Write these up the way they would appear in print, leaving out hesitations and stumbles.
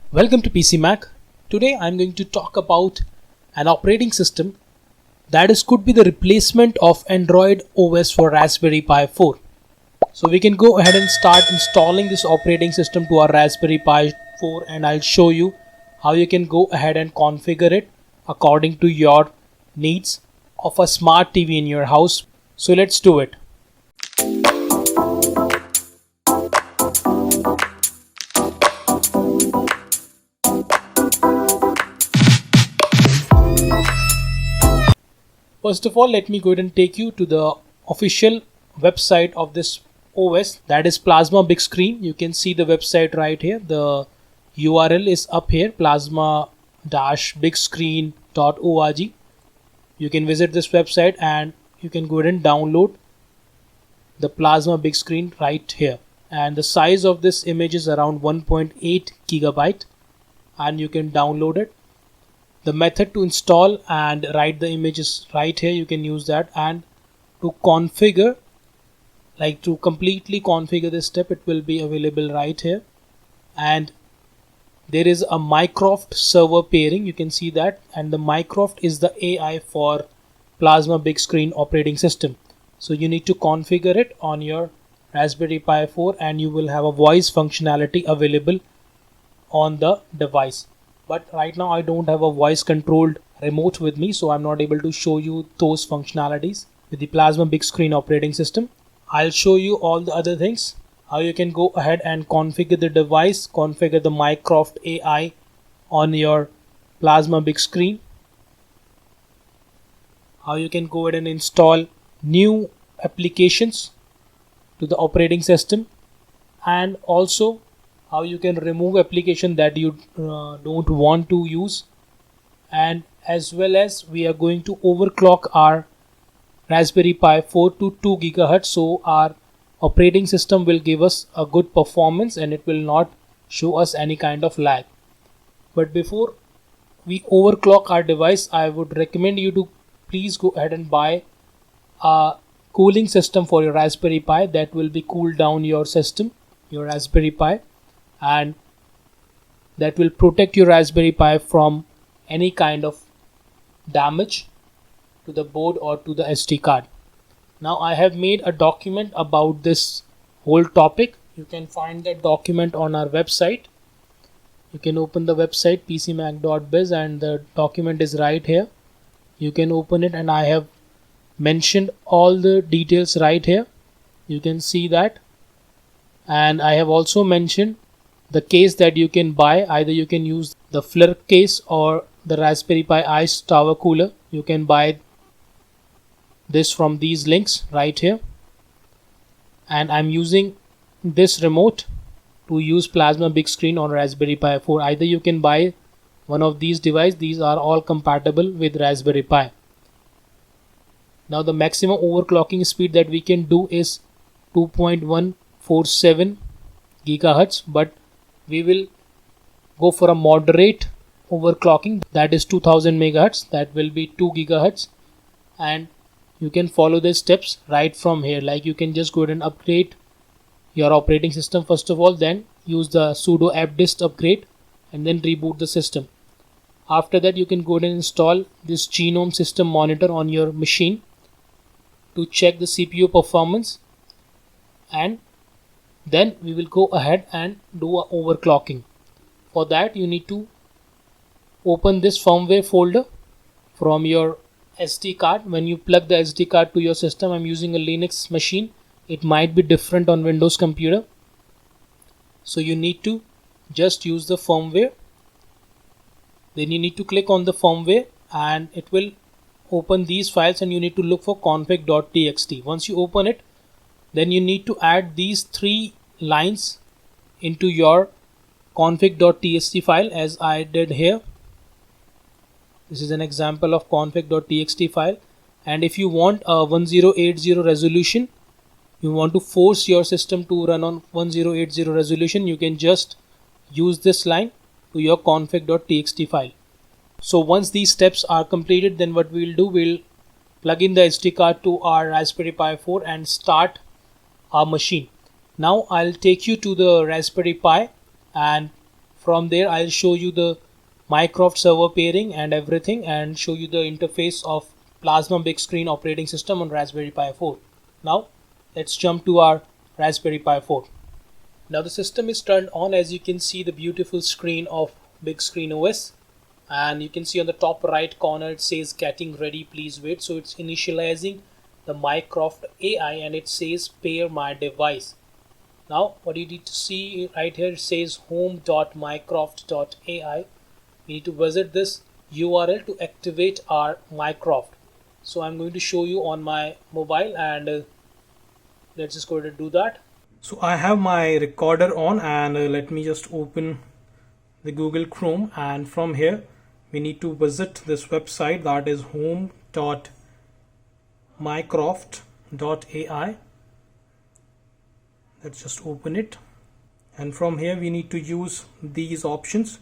Welcome to PC Mac. Today I'm going to talk about an operating system that could be the replacement of Android OS for Raspberry Pi 4. So we can go ahead and start installing this operating system to our Raspberry Pi 4, and I'll show you how you can go ahead and configure it according to your needs of a smart TV in your house. So let's do it. First of all, let me go ahead and take you to the official website of this OS, that is Plasma Big Screen. You can see the website right here. The URL is up here, plasma-bigscreen.org. You can visit this website and you can go ahead and download the Plasma Big Screen right here. And the size of this image is around 1.8 gigabyte, and you can download it. The method to install and write the image is right here. You can use that, and to configure, like to completely configure this step, it will be available right here. And there is a Mycroft server pairing, you can see that, and the Mycroft is the AI for Plasma Big Screen operating system. So you need to configure it on your Raspberry Pi 4 and you will have a voice functionality available on the device. But right now I don't have a voice controlled remote with me, so I'm not able to show you those functionalities with the Plasma Big Screen operating system. I'll show you all the other things, how you can go ahead and configure the device, configure the Mycroft AI on your Plasma Big Screen, how you can go ahead and install new applications to the operating system, and also how you can remove application that you don't want to use, and as well as we are going to overclock our Raspberry Pi 4 to 2 GHz, so our operating system will give us a good performance and it will not show us any kind of lag. But before we overclock our device, I would recommend you to please go ahead and buy a cooling system for your Raspberry Pi that will be cool down your system, your Raspberry Pi, and that will protect your Raspberry Pi from any kind of damage to the board or to the SD card. Now I have made a document about this whole topic. You can find that document on our website. You can open the website pcmac.biz and the document is right here. You can open it and I have mentioned all the details right here. You can see that, and I have also mentioned the case that you can buy. Either you can use the FLIR case or the Raspberry Pi Ice Tower Cooler. You can buy this from these links right here. And I'm using this remote to use Plasma Big Screen on Raspberry Pi 4. Either you can buy one of these devices. These are all compatible with Raspberry Pi. Now the maximum overclocking speed that we can do is 2.147 gigahertz, but we will go for a moderate overclocking, that is 2000 megahertz, that will be 2 gigahertz. And you can follow the steps right from here. Like you can just go ahead and upgrade your operating system first of all, then use the sudo appdist upgrade and then reboot the system. After that you can go ahead and install this Genome System Monitor on your machine to check the CPU performance, and then we will go ahead and do a overclocking. For that you need to open this firmware folder from your SD card. When you plug the SD card to your system, I'm using a Linux machine, it might be different on Windows computer, so you need to just use the firmware. Then you need to click on the firmware and it will open these files, and you need to look for config.txt. Once you open it, then you need to add these 3 lines into your config.txt file, as I did here. This is an example of config.txt file. And if you want a 1080 resolution, you want to force your system to run on 1080 resolution, you can just use this line to your config.txt file. So once these steps are completed, then what we will do, we'll plug in the SD card to our Raspberry Pi 4 and start our machine. Now I'll take you to the Raspberry Pi and From there I'll show you the Mycroft server pairing and everything, and show you the interface of Plasma Big Screen operating system on Raspberry Pi 4. Now let's jump to our Raspberry Pi 4. Now the system is turned on. As you can see the beautiful screen of Big Screen OS, and you can see on the top right corner it says getting ready, please wait. So it's initializing the Mycroft AI and it says pair my device. Now what you need to see right here, it says home.mycroft.ai. We need to visit this URL to activate our Mycroft. So I'm going to show you on my mobile, and let's just go ahead and do that. So I have my recorder on, and let me just open the Google Chrome, and from here we need to visit this website, that is home.mycroft.ai. Let's just open it, and from here we need to use these options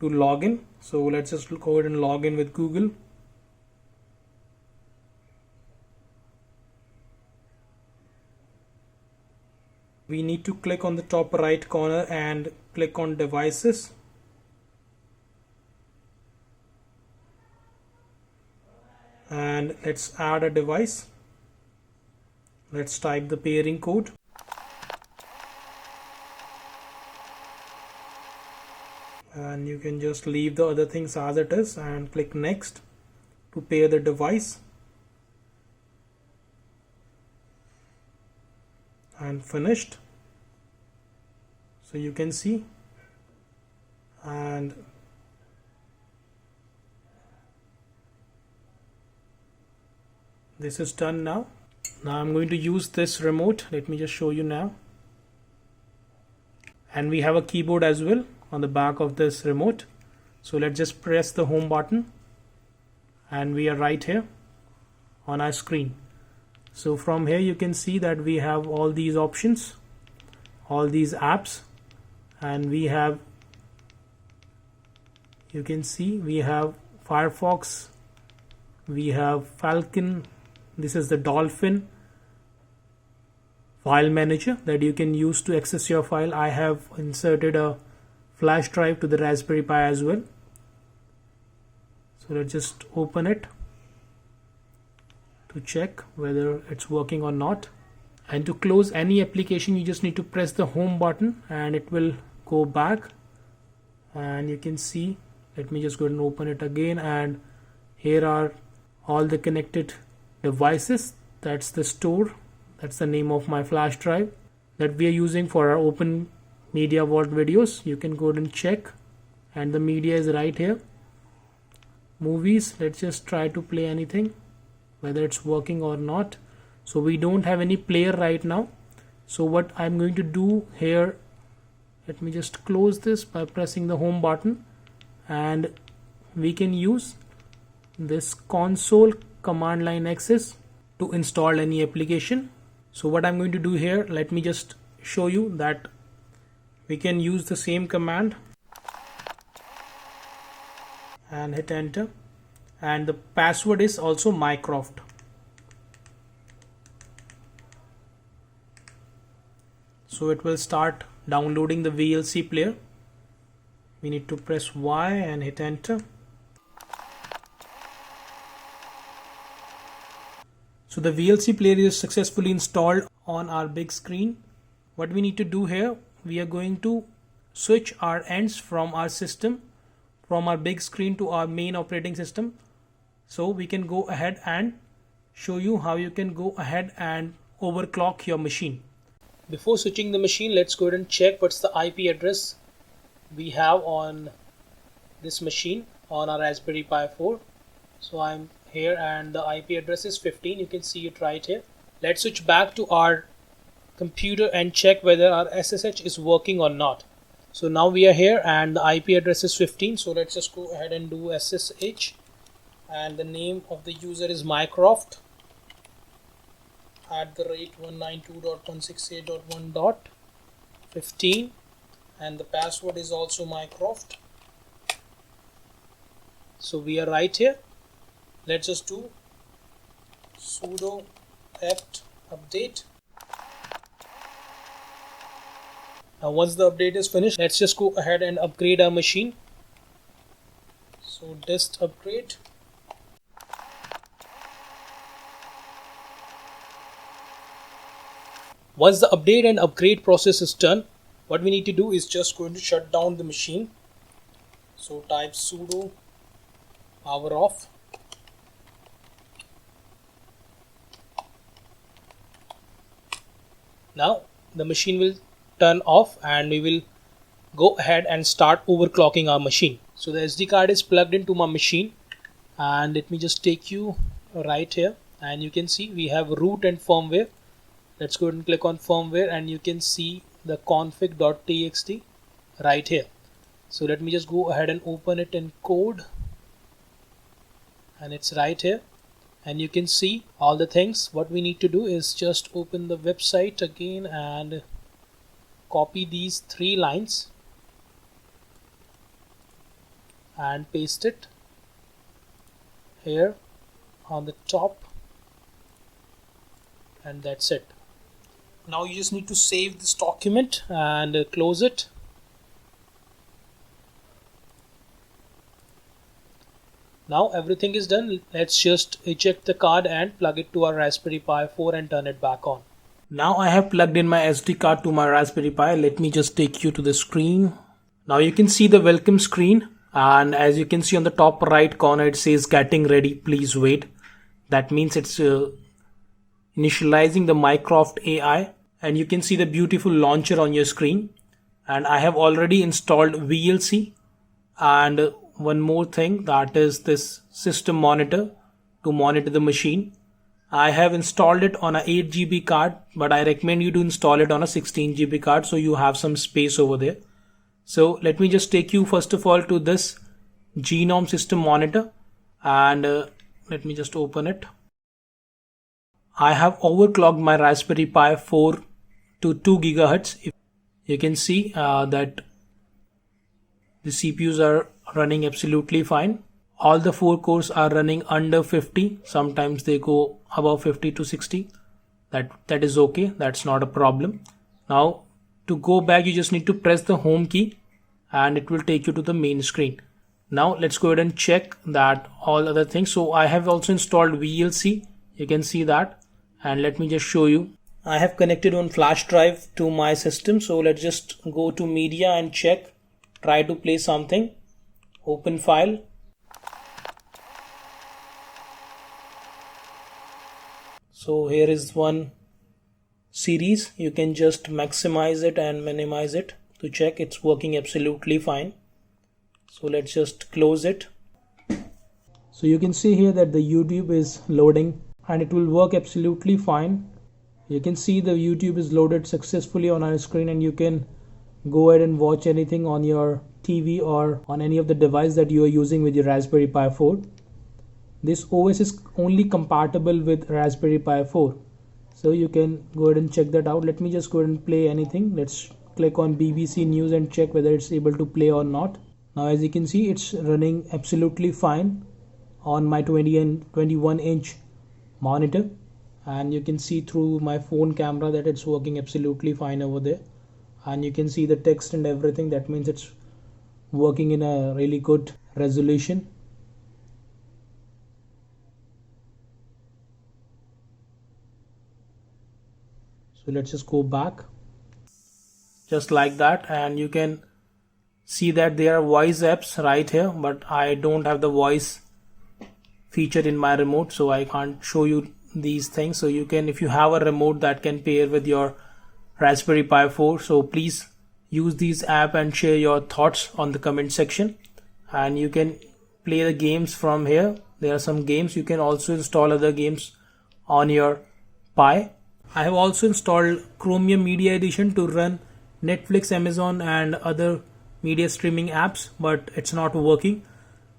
to log in. So let's just go ahead and log in with Google. We need to click on the top right corner and click on devices. And let's add a device. Let's type the pairing code. And you can just leave the other things as it is and click next to pair the device. And finished. So you can see, and this is done now. Now I'm going to use this remote. Let me just show you now. And we have a keyboard as well on the back of this remote. So let's just press the home button, and we are right here on our screen. So from here you can see that we have all these options, all these apps, and we have, you can see we have Firefox, we have Falcon, this is the Dolphin file manager that you can use to access your file. I have inserted a flash drive to the Raspberry Pi as well. So let's just open it to check whether it's working or not. And to close any application you just need to press the home button and it will go back, and you can see, let me just go ahead and open it again, and here are all the connected devices. That's the store, that's the name of my flash drive that we are using for our Open Media Vault videos. You can go ahead and check, and the media is right here. Movies, let's just try to play anything, whether it's working or not. So we don't have any player right now. So what I'm going to do here, let me just close this by pressing the home button, and we can use this console command line access to install any application. So what I'm going to do here, let me just show you that we can use the same command and hit enter, and the password is also Mycroft. So it will start downloading the VLC player. We need to press Y and hit enter. So the VLC player is successfully installed on our big screen. What we need to do here, we are going to switch our ends from our system, from our big screen to our main operating system. So we can go ahead and show you how you can go ahead and overclock your machine. Before switching the machine, let's go ahead and check what's the IP address we have on this machine on our Raspberry Pi 4. So I'm here and the IP address is 15. You can see it right here. Let's switch back to our computer and check whether our SSH is working or not. So now we are here and the IP address is 15. So let's just go ahead and do SSH, and the name of the user is Mycroft @192.168.1.15, and the password is also Mycroft. So we are right here. Let's just do sudo apt update, Now once the update is finished, let's just go ahead and upgrade our machine. So dist upgrade. Once the update and upgrade process is done, what we need to do is just going to shut down the machine. So type sudo power off. Now the machine will turn off and we will go ahead and start overclocking our machine. So the SD card is plugged into my machine, and let me just take you right here, and you can see we have root and firmware. Let's go ahead and click on firmware, and you can see the config.txt right here. So let me just go ahead and open it in code, and it's right here, and you can see all the things. What we need to do is just open the website again and copy these 3 lines and paste it here on the top, and that's it. Now you just need to save this document and close it. Now everything is done. Let's just eject the card and plug it to our Raspberry Pi 4 and turn it back on. Now I have plugged in my SD card to my Raspberry Pi. Let me just take you to the screen. Now you can see the welcome screen, and as you can see on the top right corner it says getting ready, please wait. That means it's initializing the Mycroft AI, and you can see the beautiful launcher on your screen. And I have already installed VLC, and one more thing, that is this system monitor to monitor the machine. I have installed it on a 8 GB card, but I recommend you to install it on a 16 GB card so you have some space over there. So let me just take you first of all to this Genome system monitor, and let me just open it. I have overclocked my Raspberry Pi 4 to 2 GHz. You can see that the CPUs are running absolutely fine. All the 4 cores are running under 50. Sometimes they go above 50 to 60. That is okay. That's not a problem. Now to go back, you just need to press the home key and it will take you to the main screen. Now let's go ahead and check that all other things. So I have also installed VLC. You can see that, and let me just show you. I have connected one flash drive to my system. So let's just go to media and check. Try to play something. Open file. So here is one series. You can just maximize it and minimize it to check it's working absolutely fine. So let's just close it. So you can see here that the YouTube is loading and it will work absolutely fine. You can see the YouTube is loaded successfully on our screen, and you can go ahead and watch anything on your TV or on any of the device that you are using with your Raspberry Pi 4. This OS is only compatible with Raspberry Pi 4. So you can go ahead and check that out. Let me just go ahead and play anything. Let's click on BBC News and check whether it's able to play or not. Now as you can see, it's running absolutely fine on my 20 and 21 inch monitor, and you can see through my phone camera that it's working absolutely fine over there, and you can see the text and everything. That means it's working in a really good resolution. So let's just go back just like that, and you can see that there are voice apps right here, but I don't have the voice feature in my remote, so I can't show you these things. So you can, if you have a remote that can pair with your Raspberry Pi 4, so please use these app and share your thoughts on the comment section. And you can play the games from here. There are some games. You can also install other games on your Pi. I have also installed Chromium Media Edition to run Netflix, Amazon and other media streaming apps, but it's not working.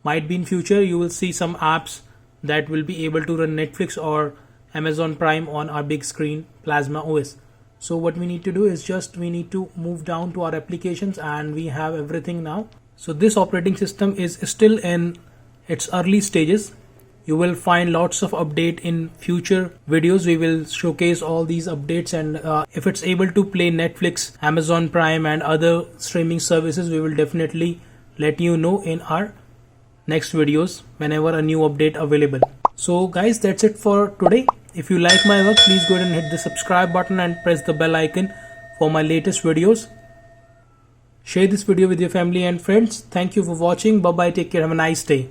Might be in future you will see some apps that will be able to run Netflix or Amazon Prime on our big screen Plasma OS. So what we need to do is just we need to move down to our applications, and we have everything now. So this operating system is still in its early stages. You will find lots of update in future videos. We will showcase all these updates, and if it's able to play Netflix, Amazon Prime and other streaming services, we will definitely let you know in our next videos whenever a new update available. So guys, that's it for today. If you like my work, please go ahead and hit the subscribe button and press the bell icon for my latest videos. Share this video with your family and friends. Thank you for watching. Bye bye. Take care. Have a nice day.